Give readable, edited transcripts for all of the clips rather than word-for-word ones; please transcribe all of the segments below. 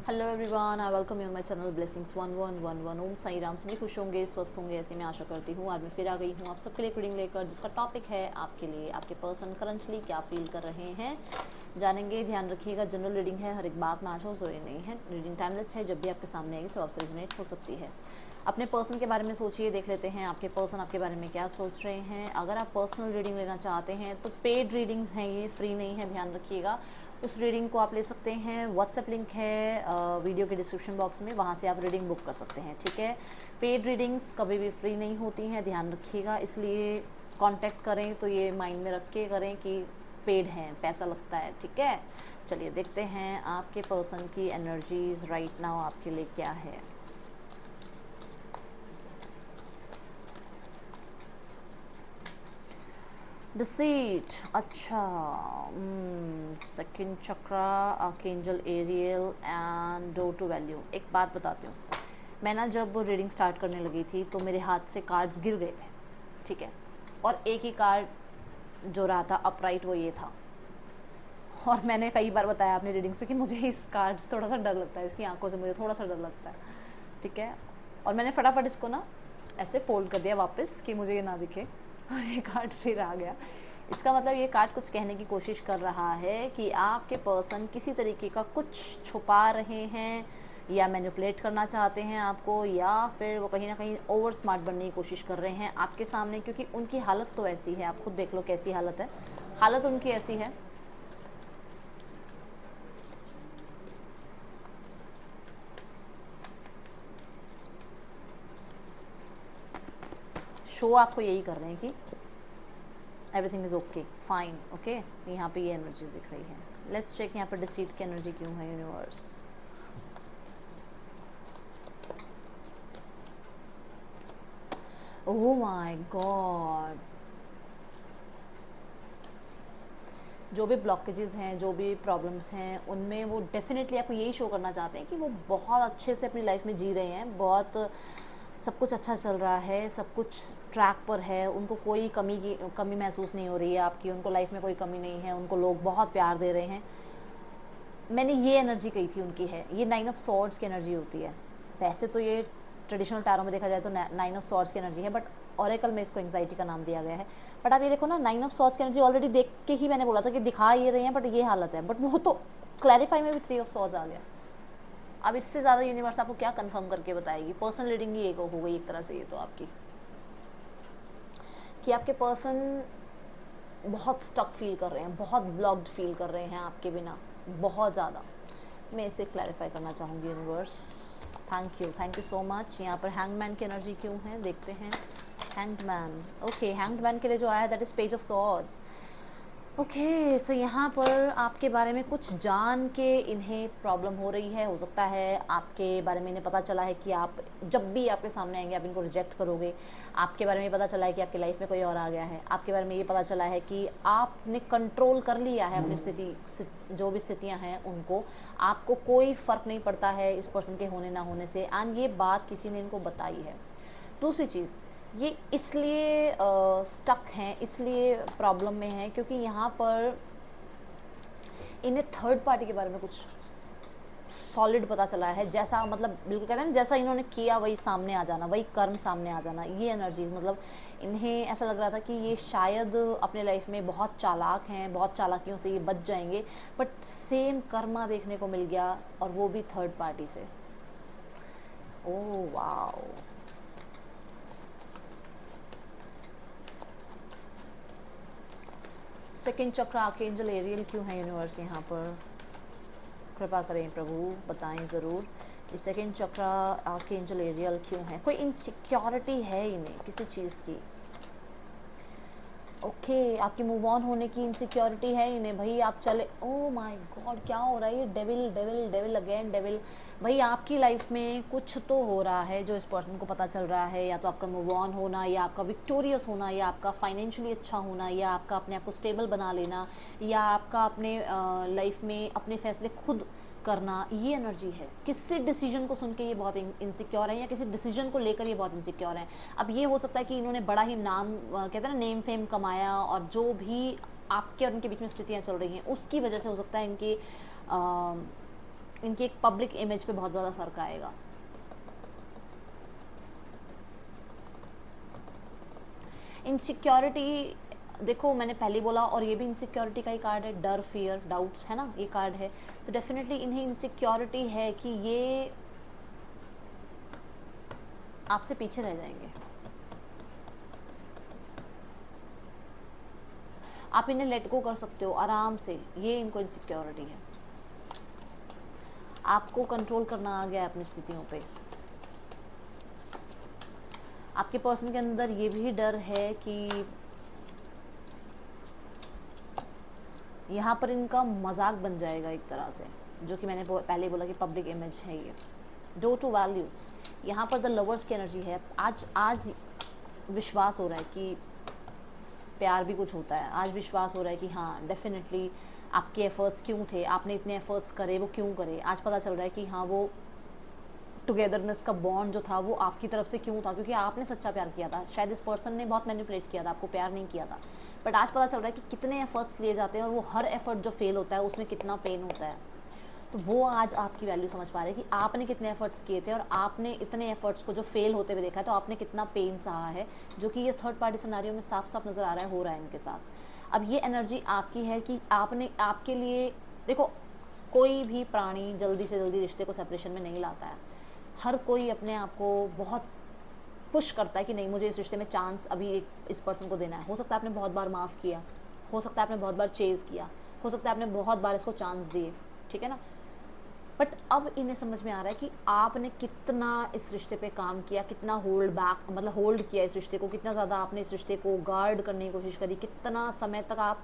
Hello everyone, I welcome you my channel blessings 1111। ओम साई राम। सभी खुश होंगे, स्वस्थ होंगे, ऐसे मैं आशा करती हूँ। आज मैं फिर आ गई हूँ आप सबके लिए रीडिंग लेकर, जिसका टॉपिक है आपके लिए आपके पर्सन करंटली क्या फील कर रहे हैं जानेंगे। ध्यान रखिएगा, जनरल रीडिंग है, हर एक बात में आशा जरूरी नहीं है। रीडिंग टाइमलेस है, जब भी आपके सामने आएगी तो आपसे रिजोनेट हो सकती है। अपने पर्सन के बारे में सोचिए, देख लेते हैं आपके पर्सन आपके बारे में क्या सोच रहे हैं। अगर आप पर्सनल रीडिंग लेना चाहते हैं तो पेड रीडिंग्स हैं, ये फ्री नहीं है, ध्यान रखिएगा। उस रीडिंग को आप ले सकते हैं, व्हाट्सएप लिंक है वीडियो के डिस्क्रिप्शन बॉक्स में, वहाँ से आप रीडिंग बुक कर सकते हैं, ठीक है। पेड रीडिंग्स कभी भी फ्री नहीं होती हैं, ध्यान रखिएगा। इसलिए कांटेक्ट करें तो ये माइंड में रख के करें कि पेड हैं, पैसा लगता है, ठीक है। चलिए देखते हैं आपके पर्सन की एनर्जीज राइट नाउ आपके लिए क्या है। द सीट, अच्छा। Second chakra, archangel Ariel and door to value. एक बात बताती हूँ, मैं ना जब रीडिंग स्टार्ट करने लगी थी तो मेरे हाथ से कार्ड्स गिर गए थे, ठीक है। और एक ही कार्ड जो रहा था अपराइट, वो ये था। और मैंने कई बार बताया अपनी रीडिंग्स में कि मुझे इस कार्ड से थोड़ा सा डर लगता है, इसकी आंखों से मुझे थोड़ा सा डर लगता है, ठीक है। और मैंने फटाफट इसको ना ऐसे फोल्ड कर दिया वापस कि मुझे ये ना दिखे, और ये कार्ड फिर आ गया। इसका मतलब ये कार्ड कुछ कहने की कोशिश कर रहा है कि आपके पर्सन किसी तरीके का कुछ छुपा रहे हैं, या मैनिपुलेट करना चाहते हैं आपको, या फिर वो कहीं ना कहीं ओवर स्मार्ट बनने की कोशिश कर रहे हैं आपके सामने। क्योंकि उनकी हालत तो ऐसी है, आप खुद देख लो कैसी हालत है, हालत उनकी ऐसी है। शो आपको यही कर रहे हैं कि everything is okay, fine, okay. यहाँ पे ये एनर्जीज दिख रही है। लेट्स चेक यहाँ पर डिसीट की एनर्जी क्यों है यूनिवर्स। ओह माय गॉड, जो भी ब्लॉकेजेस हैं, जो भी प्रॉब्लम्स हैं, उनमें वो डेफिनेटली आपको यही शो करना चाहते हैं कि वो बहुत अच्छे से अपनी लाइफ में जी रहे हैं, बहुत सब कुछ अच्छा चल रहा है, सब कुछ ट्रैक पर है, उनको कोई कमी महसूस नहीं हो रही है आपकी, उनको लाइफ में कोई कमी नहीं है, उनको लोग बहुत प्यार दे रहे हैं। मैंने ये एनर्जी कही थी उनकी है, ये 9 ऑफ सॉर्ड्स की एनर्जी होती है। वैसे तो ये ट्रेडिशनल टैरो में देखा जाए तो 9 ऑफ सॉर्ड्स की एनर्जी है, बट ऑरेकल में इसको एंग्जाइटी का नाम दिया गया है। बट आप ये देखो ना, 9 ऑफ सॉर्ड्स की एनर्जी ऑलरेडी देख के ही मैंने बोला था कि दिखा ये रहे हैं, बट ये हालत है। बट वो तो क्लैरिफाई में भी 3 ऑफ सॉर्ड्स आ गया। अब इससे ज़्यादा यूनिवर्स आपको क्या कंफर्म करके बताएगी। पर्सनल रीडिंग ही एक हो गई एक तरह से ये तो आपकी, कि आपके पर्सन बहुत स्टक फील कर रहे हैं, बहुत ब्लॉक्ड फील कर रहे हैं आपके बिना, बहुत ज़्यादा। मैं इसे क्लैरिफाई करना चाहूँगी universe. Thank you so much. यहाँ पर हैंगमैन की एनर्जी क्यों है, देखते हैं। हैंगमैन, ओके, हैंगमैन के लिए जो आया है that is page of swords. Okay, so यहाँ पर आपके बारे में कुछ जान के इन्हें प्रॉब्लम हो रही है। हो सकता है आपके बारे में इन्हें पता चला है कि आप जब भी आपके सामने आएंगे आप इनको रिजेक्ट करोगे। आपके बारे में पता चला है कि आपकी लाइफ में कोई और आ गया है। आपके बारे में ये पता चला है कि आपने कंट्रोल कर लिया है अपनी स्थिति, जो भी स्थितियाँ हैं उनको। आपको कोई फ़र्क नहीं पड़ता है इस पर्सन के होने ना होने से, एंड ये बात किसी ने इनको बताई है। दूसरी चीज़, ये इसलिए स्टक हैं, इसलिए प्रॉब्लम में हैं, क्योंकि यहाँ पर इन्हें थर्ड पार्टी के बारे में कुछ सॉलिड पता चला है। जैसा मतलब बिल्कुल कहते हैं ना, जैसा इन्होंने किया वही सामने आ जाना, वही कर्म सामने आ जाना, ये एनर्जीज। मतलब इन्हें ऐसा लग रहा था कि ये शायद अपने लाइफ में बहुत चालाक हैं, बहुत चालाकियों से ये बच जाएंगे, बट सेम कर्मा देखने को मिल गया, और वो भी थर्ड पार्टी से। ओह वाओ, सेकंड चक्र आर्कएंजल एरियल क्यों है यूनिवर्स यहाँ पर, कृपा करें प्रभु, बताएं ज़रूर। ये सेकंड चक्र आर्कएंजल एरियल क्यों है। कोई इनसिक्योरिटी है इन्हें किसी चीज़ की, ओके। आपकी मूव ऑन होने की इनसिक्योरिटी है इन्हें, भाई आप चले। ओह माय गॉड, क्या हो रहा है ये, devil devil devil again devil. भाई आपकी लाइफ में कुछ तो हो रहा है जो इस पर्सन को पता चल रहा है, या तो आपका मूव ऑन होना, या आपका विक्टोरियस होना, या आपका फाइनेंशियली अच्छा होना, या आपका अपने आप को स्टेबल बना लेना, या आपका अपने लाइफ में अपने फैसले खुद करना, ये एनर्जी है। किसी डिसीजन को सुन के ये बहुत इनसिक्योर है, या किसी डिसीजन को लेकर ये बहुत इनसिक्योर है। अब ये हो सकता है कि इन्होंने बड़ा ही नाम कहते हैं ना, नेम फेम कमाया, और जो भी आपके और उनके बीच में स्थितियाँ चल रही हैं उसकी वजह से हो सकता है इनकी इनकी एक पब्लिक इमेज पे बहुत ज़्यादा फर्क आएगा। इनसिक्योरिटी, देखो मैंने पहले ही बोला, और ये भी इनसिक्योरिटी का ही कार्ड है, डर, फियर, डाउट्स, है ना, ये कार्ड है। तो डेफिनेटली इन्हें इनसिक्योरिटी है कि ये आपसे पीछे रह जाएंगे। आप इन्हें लेट गो कर सकते हो आराम से, ये इनको इनसिक्योरिटी है। आपको कंट्रोल करना आ गया है अपनी स्थितियों पे। आपके पर्सन के अंदर ये भी डर है कि यहाँ पर इनका मजाक बन जाएगा एक तरह से, जो कि मैंने पहले बोला कि पब्लिक इमेज है ये। डो टू वैल्यू, यहाँ पर द लवर्स की एनर्जी है। आज विश्वास हो रहा है कि प्यार भी कुछ होता है। आज विश्वास हो रहा है कि हाँ डेफिनेटली आपके एफर्ट्स क्यों थे, आपने इतने एफर्ट्स करे, वो क्यों करे। आज पता चल रहा है कि हाँ वो टुगेदरनेस का बॉन्ड जो था वो आपकी तरफ से क्यों था, क्योंकि आपने सच्चा प्यार किया था। शायद इस पर्सन ने बहुत मैनिपुलेट किया था, आपको प्यार नहीं किया था। बट आज पता चल रहा है कि कितने एफर्ट्स लिए जाते हैं और वो हर एफर्ट जो फेल होता है उसमें कितना पेन होता है। तो वो आज आपकी वैल्यू समझ पा रहे हैं कि आपने कितने एफर्ट्स किए थे और आपने इतने एफर्ट्स को जो फेल होते हुए देखा है, तो आपने कितना पेन सहा है, जो कि ये थर्ड पार्टी सिनेरियो में साफ साफ नज़र आ रहा है, हो रहा है इनके साथ। अब ये एनर्जी आपकी है कि आपने, आपके लिए, देखो कोई भी प्राणी जल्दी से जल्दी रिश्ते को सेपरेशन में नहीं लाता है। हर कोई अपने आप को बहुत पुश करता है कि नहीं, मुझे इस रिश्ते में चांस अभी एक इस पर्सन को देना है। हो सकता है आपने बहुत बार माफ़ किया, हो सकता है आपने बहुत बार चेज़ किया, हो सकता है आपने बहुत बार इसको चांस दिए, ठीक है ना। बट अब इन्हें समझ में आ रहा है कि आपने कितना इस रिश्ते पे काम किया, कितना होल्ड बैक, मतलब होल्ड किया इस रिश्ते को, कितना ज़्यादा आपने इस रिश्ते को गार्ड करने की कोशिश करी, कितना समय तक आप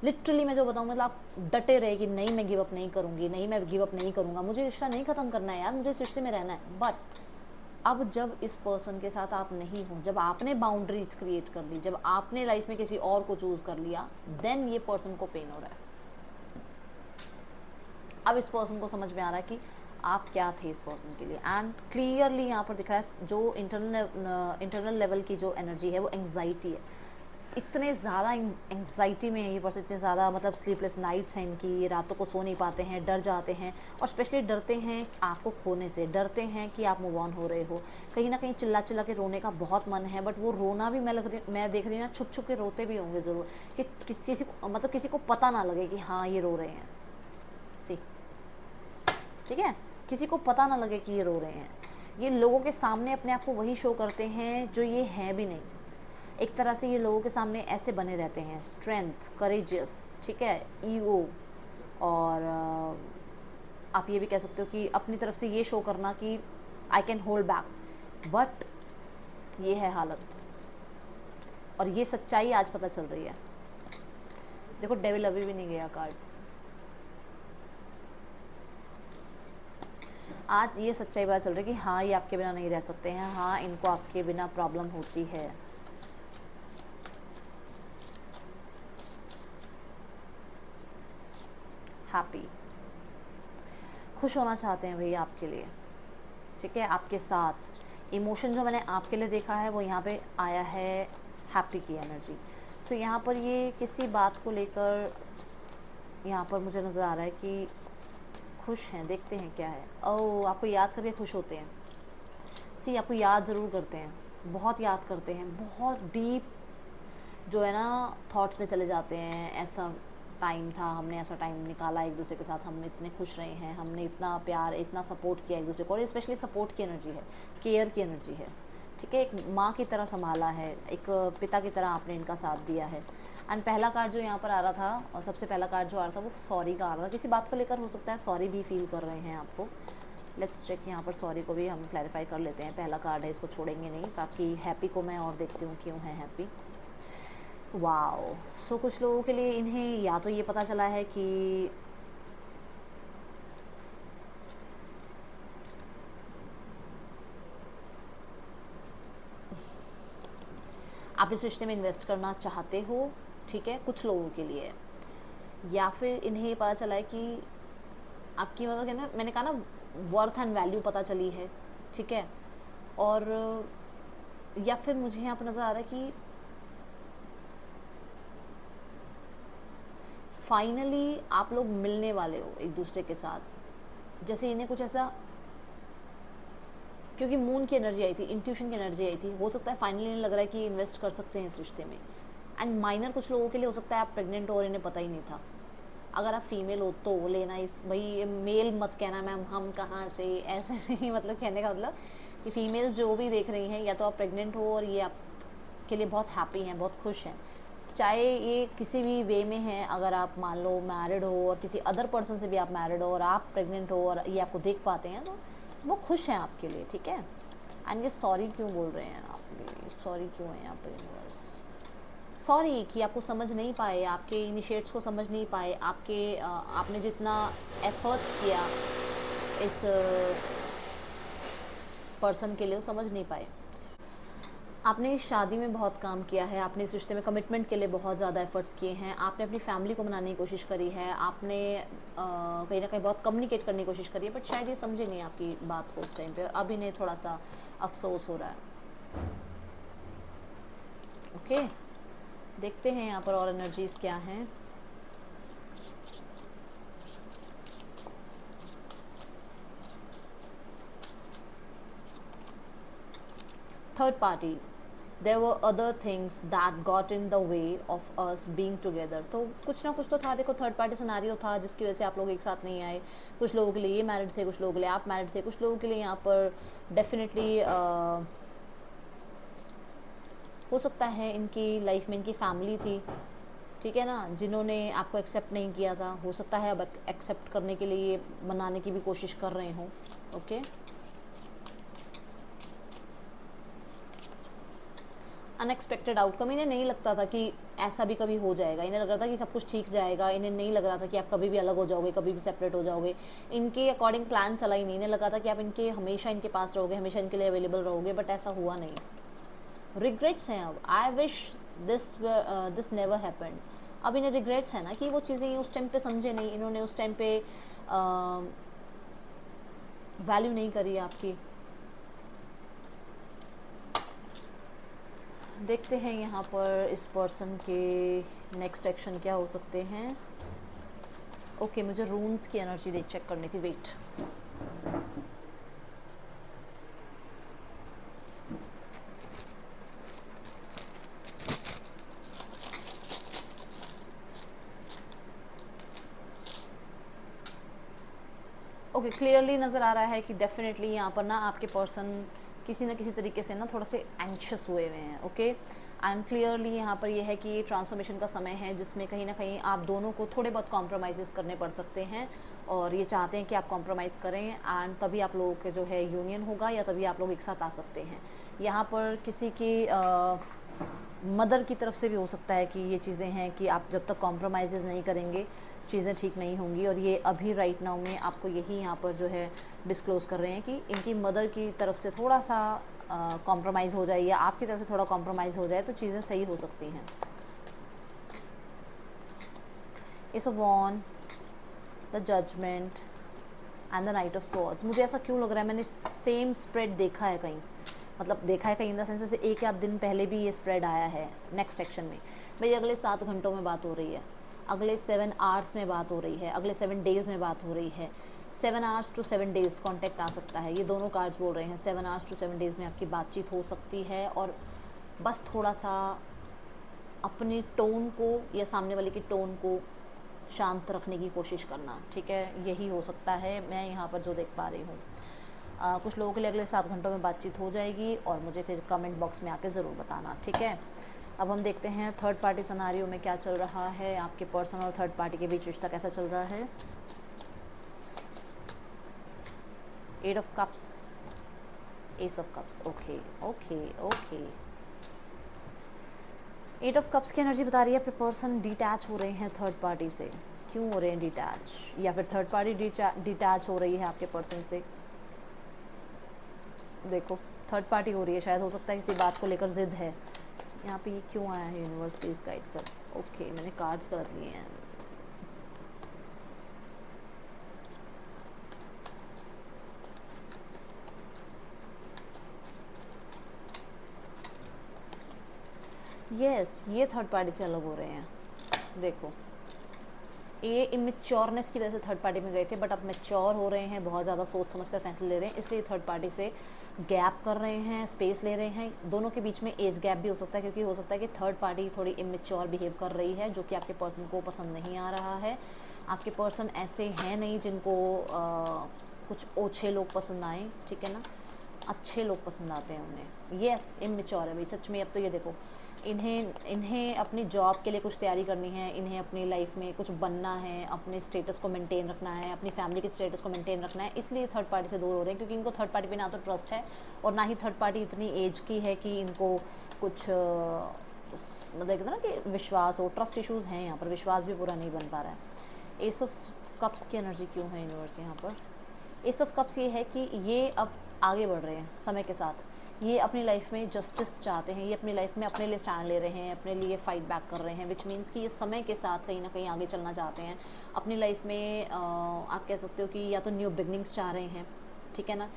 लिटरली, मैं जो बताऊँ, मतलब आप डटे रहे कि नहीं मैं गिव अप नहीं करूँगी, नहीं मैं गिव अप नहीं करूँगा, मुझे रिश्ता नहीं ख़त्म करना है यार, मुझे इस रिश्ते में रहना है। बट अब जब इस पर्सन के साथ आप नहीं हो, जब आपने बाउंड्रीज क्रिएट कर ली, जब आपने लाइफ में किसी और को चूज़ कर लिया, देन ये पर्सन को पेन हो रहा है। अब इस पर्सन को समझ में आ रहा है कि आप क्या थे इस पर्सन के लिए। एंड क्लियरली यहाँ पर दिख रहा है जो इंटरनल लेवल की जो एनर्जी है वो एंग्जाइटी है। इतने ज़्यादा एंग्जाइटी में है ये पर्सन, इतने ज़्यादा, मतलब स्लीपलेस नाइट्स हैं इनकी, ये रातों को सो नहीं पाते हैं, डर जाते हैं, और स्पेशली डरते हैं आपको खोने से, डरते हैं कि आप मूव ऑन हो रहे हो। कहीं ना कहीं चिल्ला चिल्ला के रोने का बहुत मन है, बट वो रोना भी मैं देख रही हूँ छुप छुप के रोते भी होंगे ज़रूर, कि किसी को, मतलब किसी को पता ना लगे कि हाँ ये रो रहे हैं। सी, ठीक है, किसी को पता ना लगे कि ये रो रहे हैं। ये लोगों के सामने अपने आप को वही शो करते हैं जो ये हैं भी नहीं। एक तरह से ये लोगों के सामने ऐसे बने रहते हैं, स्ट्रेंथ, करेजियस, ठीक है, ईगो, और आप ये भी कह सकते हो कि अपनी तरफ से ये शो करना कि I can hold back. But ये है हालत, और ये सच्चाई आज पता चल रही है। देखो डेविल अभी भी नहीं गया कार्ड। आज ये सच्चाई पता चल रही है कि हाँ ये आपके बिना नहीं रह सकते हैं, हाँ इनको आपके बिना प्रॉब्लम होती है। हैप्पी, खुश होना चाहते हैं भैया आपके लिए, ठीक है, आपके साथ। इमोशन जो मैंने आपके लिए देखा है वो यहाँ पे आया है हैप्पी की एनर्जी। तो यहाँ पर ये किसी बात को लेकर यहाँ पर मुझे नज़र आ रहा है कि खुश हैं। देखते हैं क्या है। ओह, आपको याद करके खुश होते हैं। सी, आपको याद ज़रूर करते हैं, बहुत याद करते हैं, बहुत डीप जो है ना थॉट्स में चले जाते हैं। ऐसा टाइम था, हमने ऐसा टाइम निकाला एक दूसरे के साथ, हम इतने खुश रहे हैं, हमने इतना प्यार, इतना सपोर्ट किया एक दूसरे को। और स्पेशली सपोर्ट की एनर्जी है, केयर की एनर्जी है, ठीक है। एक माँ की तरह संभाला है, एक पिता की तरह आपने इनका साथ दिया है। एंड पहला कार्ड जो यहाँ पर आ रहा था, और सबसे पहला कार्ड जो आ रहा था वो सॉरी का आ रहा था। किसी बात को लेकर हो सकता है सॉरी भी फील कर रहे हैं आपको। लेट्स चेक, यहाँ पर सॉरी को भी हम क्लैरिफाई कर लेते हैं। पहला कार्ड है, इसको छोड़ेंगे नहीं। बाकी हैप्पी को मैं और देखती हूँ क्यों है हैप्पी। वाओ, सो कुछ लोगों के लिए इन्हें या तो ये पता चला है कि आप इस रिश्ते में इन्वेस्ट करना चाहते हो, ठीक है, कुछ लोगों के लिए। या फिर इन्हें ये पता चला है कि आपकी, मतलब कहना, मैंने कहा ना, वर्थ एंड वैल्यू पता चली है, ठीक है। और या फिर मुझे यहाँ पर नज़र आ रहा है कि फाइनली आप लोग मिलने वाले हो एक दूसरे के साथ, जैसे इन्हें कुछ ऐसा, क्योंकि मून की एनर्जी आई थी, इंट्यूशन की एनर्जी आई थी, हो सकता है फाइनली इन्हें लग रहा है कि इन्वेस्ट कर सकते हैं इस रिश्ते में। एंड माइनर कुछ लोगों के लिए हो सकता है आप प्रेग्नेंट हो और इन्हें पता ही नहीं था। अगर आप फीमेल हो तो लेना इस, भाई मेल मत कहना मैम हम कहाँ से, ऐसे नहीं, मतलब कहने का मतलब कि फीमेल्स जो भी देख रही हैं, या तो आप प्रेग्नेंट हो और ये आपके लिए बहुत हैप्पी हैं, बहुत खुश हैं, चाहे ये किसी भी वे में है। अगर आप मान लो मैरिड हो और किसी अदर पर्सन से भी आप मैरिड हो और आप प्रेग्नेंट हो और ये आपको देख पाते हैं, तो वो खुश हैं आपके लिए, ठीक है। एंड ये सॉरी क्यों बोल रहे हैं आप, सॉरी क्यों है यहाँ पर यूनिवर्स, सॉरी कि आपको समझ नहीं पाए, आपके इनिशिएट्स को समझ नहीं पाए, आपने जितना एफर्ट्स किया इस पर्सन के लिए वो समझ नहीं पाए। आपने इस शादी में बहुत काम किया है, आपने इस रिश्ते में कमिटमेंट के लिए बहुत ज़्यादा एफर्ट्स किए हैं, आपने अपनी फैमिली को मनाने की कोशिश करी है, आपने कहीं ना कहीं बहुत कम्युनिकेट करने की कोशिश करी है, बट शायद ये समझे नहीं आपकी बात को उस टाइम पे, और अब इन्हें थोड़ा सा अफसोस हो रहा है। ओके, देखते हैं यहाँ पर और एनर्जीज क्या हैं। Third party, there were other things that got in the way of us being together. तो कुछ ना कुछ तो था, देखो थर्ड पार्टी सिनेरियो था जिसकी वजह से आप लोग एक साथ नहीं आए। कुछ लोगों के लिए ये मैरिड थे, कुछ लोगों के लिए आप मैरिड थे, कुछ लोगों के लिए यहाँ पर डेफिनेटली हो सकता है इनकी लाइफ में इनकी फैमिली थी, ठीक है ना, जिन्होंने आपको एक्सेप्ट नहीं किया था। हो सकता है अब एक्सेप्ट करने के लिए मनाने की भी कोशिश कर रहे हों। ओके, अनएक्सपेक्टेड आउटकम, इन्हें नहीं लगता था कि ऐसा भी कभी हो जाएगा, इन्हें लग रहा था कि सब कुछ ठीक जाएगा, इन्हें नहीं लग रहा था कि आप कभी भी अलग हो जाओगे, कभी भी सेपरेट हो जाओगे। इनके अकॉर्डिंग प्लान चला ही नहीं, इन्हें लगा था कि आप इनके हमेशा इनके पास रहोगे, हमेशा इनके लिए अवेलेबल रहोगे, बट ऐसा हुआ नहीं। रिग्रेट्स हैं अब, I wish this never happened. अब इन्हें रिग्रेट्स है ना कि वो चीज़ें उस टाइम पे समझे नहीं, इन्होंने उस टाइम पे वैल्यू नहीं करी आपकी। देखते हैं यहाँ पर इस पर्सन के नेक्स्ट एक्शन क्या हो सकते हैं। ओके, मुझे रून्स की एनर्जी चेक करनी थी, वेट। ओके, क्लियरली नज़र आ रहा है कि डेफिनेटली यहाँ पर ना आपके पर्सन किसी न किसी तरीके से ना थोड़ा से एंक्शस हुए हुए हैं। ओके, एंड क्लियरली यहाँ पर ये है कि ये ट्रांसफॉर्मेशन का समय है जिसमें कहीं ना कहीं आप दोनों को थोड़े बहुत कॉम्प्रोमाइज़ करने पड़ सकते हैं, और ये चाहते हैं कि आप कॉम्प्रोमाइज़ करें एंड तभी आप लोगों के जो है यूनियन होगा, या तभी आप लोग एक साथ आ सकते हैं। यहाँ पर किसी की मदर की तरफ से भी हो सकता है कि ये चीज़ें हैं कि आप जब तक कॉम्प्रोमाइज़ नहीं करेंगे चीज़ें ठीक नहीं होंगी, और ये अभी राइट नाउ में आपको यही यहाँ पर जो है डिस्क्लोज़ कर रहे हैं कि इनकी मदर की तरफ से थोड़ा सा कॉम्प्रोमाइज़ हो जाए या आपकी तरफ से थोड़ा कॉम्प्रोमाइज़ हो जाए तो चीज़ें सही हो सकती हैं। Ace of wand, the judgement and the knight of swords. मुझे ऐसा क्यों लग रहा है, मैंने सेम स्प्रेड देखा है कहीं, मतलब देखा है कहीं इन द सेंस से एक या दिन पहले भी ये स्प्रेड आया है नेक्स्ट सेक्शन में। भाई अगले 7 घंटों में बात हो रही है, अगले 7 आवर्स में बात हो रही है, अगले 7 डेज़ में बात हो रही है। 7 आवर्स टू 7 डेज़ कॉन्टैक्ट आ सकता है, ये दोनों कार्ड्स बोल रहे हैं 7 आवर्स टू 7 डेज़ में आपकी बातचीत हो सकती है। और बस थोड़ा सा अपनी टोन को या सामने वाले की टोन को शांत रखने की कोशिश करना, ठीक है, यही हो सकता है मैं यहाँ पर जो देख पा रही हूँ। कुछ लोगों के लिए अगले 7 घंटों में बातचीत हो जाएगी और मुझे फिर कमेंट बॉक्स में आके ज़रूर बताना, ठीक है। अब हम देखते हैं थर्ड पार्टी सिनेरियो में क्या चल रहा है, आपके पर्सन और थर्ड पार्टी के बीच रिश्ता कैसा चल रहा है। 8 of cups, S of cups, okay okay okay. 8 of cups की एनर्जी बता रही है आपके पर्सन डिटैच हो रहे हैं थर्ड पार्टी से। क्यों हो रहे हैं डिटैच, या फिर थर्ड पार्टी डिटैच हो रही है आपके पर्सन से। देखो थर्ड पार्टी हो रही है, शायद हो सकता है किसी बात को लेकर जिद है। यहाँ पे ये क्यों आया है यूनिवर्स, प्लीज़ गाइड कर। ओके, मैंने कार्ड्स गलत लिए हैं। यस, ये थर्ड पार्टी से अलग हो रहे हैं। देखो ये इमेच्योरनेस की वजह से थर्ड पार्टी में गए थे, बट अब मैच्योर हो रहे हैं, बहुत ज़्यादा सोच समझ कर फैसले ले रहे हैं, इसलिए थर्ड पार्टी से गैप कर रहे हैं, स्पेस ले रहे हैं। दोनों के बीच में एज गैप भी हो सकता है, क्योंकि हो सकता है कि थर्ड पार्टी थोड़ी इमेच्योर बिहेव कर रही है, जो कि आपके पर्सन को पसंद नहीं आ रहा है। आपके पर्सन ऐसे हैं नहीं जिनको कुछ ओछे लोग पसंद आएँ, ठीक है ना, अच्छे लोग पसंद आते हैं उन्हें। येस, इमेच्योर है भाई सच में। अब तो ये देखो, इन्हें अपनी जॉब के लिए कुछ तैयारी करनी है, इन्हें अपनी लाइफ में कुछ बनना है, अपने स्टेटस को मेंटेन रखना है, अपनी फैमिली के स्टेटस को मेंटेन रखना है, इसलिए थर्ड पार्टी से दूर हो रहे हैं, क्योंकि इनको थर्ड पार्टी पे ना तो ट्रस्ट है, और ना ही थर्ड पार्टी इतनी एज की है कि इनको कुछ मतलब कहते हैं ना कि विश्वास हो। ट्रस्ट इश्यूज़ हैं यहाँ पर, विश्वास भी पूरा नहीं बन पा रहा है। एस ऑफ कप्स की एनर्जी क्यों है यूनिवर्स यहाँ पर? एस ऑफ कप्स ये है कि ये अब आगे बढ़ रहे हैं समय के साथ, ये अपनी लाइफ में जस्टिस चाहते हैं, ये अपनी लाइफ में अपने लिए स्टैंड ले रहे हैं, अपने लिए फाइट बैक कर रहे हैं, विच मीन्स कि ये समय के साथ कहीं ना कहीं आगे चलना चाहते हैं अपनी लाइफ में। आप कह सकते हो कि या तो न्यू बिगनिंग्स चाह रहे हैं, ठीक है ना,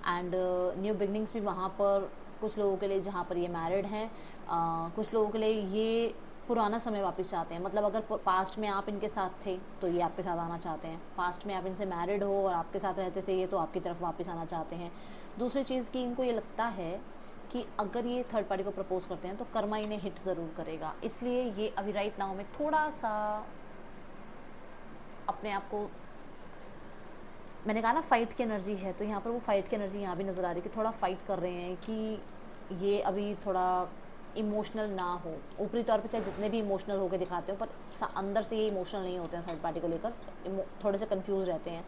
एंड न्यू बिगनिंग्स भी वहाँ पर कुछ लोगों के लिए जहाँ पर ये मैरिड हैं, कुछ लोगों के लिए ये पुराना समय वापस चाहते हैं। मतलब अगर पास्ट में आप इनके साथ थे तो ये आपके साथ आना चाहते हैं, पास्ट में आप इनसे मैरिड हो और आपके साथ रहते थे ये, तो आपकी तरफ वापस आना चाहते हैं। दूसरी चीज़ कि इनको ये लगता है कि अगर ये थर्ड पार्टी को प्रपोज करते हैं तो कर्मा इन्हें हिट ज़रूर करेगा, इसलिए ये अभी राइट नाउ में थोड़ा सा अपने आप को, मैंने कहा ना फाइट की एनर्जी है, तो यहाँ पर वो फाइट की एनर्जी यहाँ भी नज़र आ रही है कि थोड़ा फाइट कर रहे हैं कि ये अभी थोड़ा इमोशनल ना हो। ऊपरी तौर पे चाहे जितने भी इमोशनल होकर दिखाते हो, पर अंदर से ये इमोशनल नहीं होते हैं थर्ड पार्टी को लेकर, थोड़े से कंफ्यूज रहते हैं।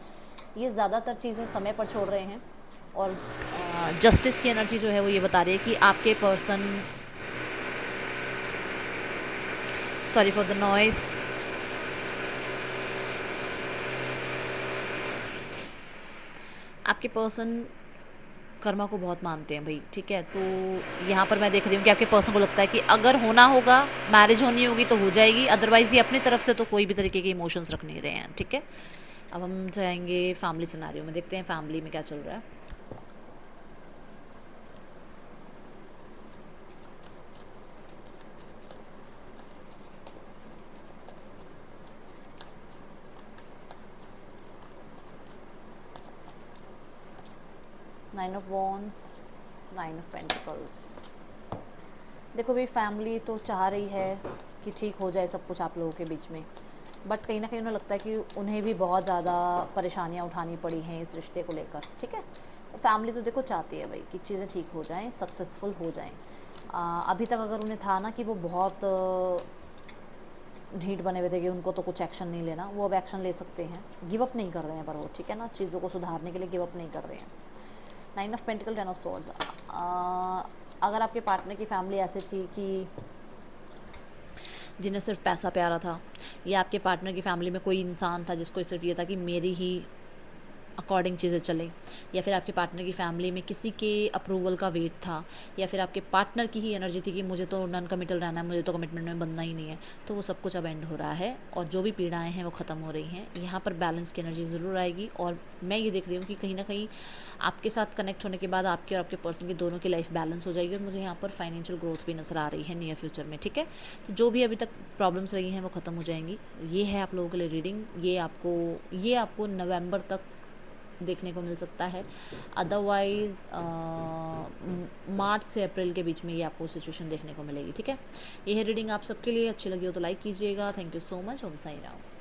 ये ज़्यादातर चीज़ें समय पर छोड़ रहे हैं, और जस्टिस की एनर्जी जो है वो ये बता रही है कि आपके person, sorry for the noise, आपके पर्सन कर्मा को बहुत मानते हैं भाई, ठीक है। तो यहाँ पर मैं देख रही हूँ कि आपके पर्सन को लगता है कि अगर होना होगा, मैरिज होनी होगी तो हो जाएगी, अदरवाइज़ ये अपनी तरफ से तो कोई भी तरीके के इमोशंस रख नहीं रहे हैं, ठीक है। अब हम जाएंगे फैमिली सिनारियो में, देखते हैं फैमिली में क्या चल रहा है। Nine of wands, nine of pentacles. देखो भाई, फैमिली तो चाह रही है कि ठीक हो जाए सब कुछ आप लोगों के बीच में, बट कहीं ना कहीं उन्हें लगता है कि उन्हें भी बहुत ज़्यादा परेशानियां उठानी पड़ी हैं इस रिश्ते को लेकर, ठीक है। तो फैमिली तो देखो चाहती है भाई कि चीज़ें ठीक हो जाएं, सक्सेसफुल हो जाएं। अभी तक अगर उन्हें था ना कि वो बहुत ढीठ बने हुए थे कि उनको तो कुछ एक्शन नहीं लेना, वो अब एक्शन ले सकते हैं, गिव अप नहीं कर रहे हैं पर वो, ठीक है ना, चीज़ों को सुधारने के लिए गिव अप नहीं कर रहे हैं। Nine of pentacle, ten of swords. अगर आपके पार्टनर की फैमिली ऐसे थी कि जिन्हें सिर्फ पैसा प्यारा था, या आपके पार्टनर की फैमिली में कोई इंसान था जिसको सिर्फ ये था कि मेरी ही अकॉर्डिंग चीज़ें चलें, या फिर आपके पार्टनर की फैमिली में किसी के अप्रूवल का वेट था, या फिर आपके पार्टनर की ही एनर्जी थी कि मुझे तो नॉन कमिटल रहना है, मुझे तो कमिटमेंट में बनना ही नहीं है, तो वो सब कुछ अब एंड हो रहा है, और जो भी पीड़ाएं हैं वो ख़त्म हो रही हैं। यहाँ पर बैलेंस की एनर्जी ज़रूर आएगी, और मैं ये देख रही हूँ कि कहीं ना कहीं आपके साथ कनेक्ट होने के बाद आपके और आपके पर्सन की दोनों की लाइफ बैलेंस हो जाएगी, और मुझे यहाँ पर फाइनेंशियल ग्रोथ भी नज़र आ रही है नियर फ्यूचर में, ठीक है। तो जो भी अभी तक प्रॉब्लम्स रही हैं वो ख़त्म हो जाएंगी। ये है आप लोगों के लिए रीडिंग, ये आपको नवंबर तक देखने को मिल सकता है, अदरवाइज़ मार्च से अप्रैल के बीच में ये आपको सिचुएशन देखने को मिलेगी, ठीक है। ये है रीडिंग, आप सबके लिए अच्छी लगी हो तो लाइक कीजिएगा। Thank you so much. Om Sai Ram.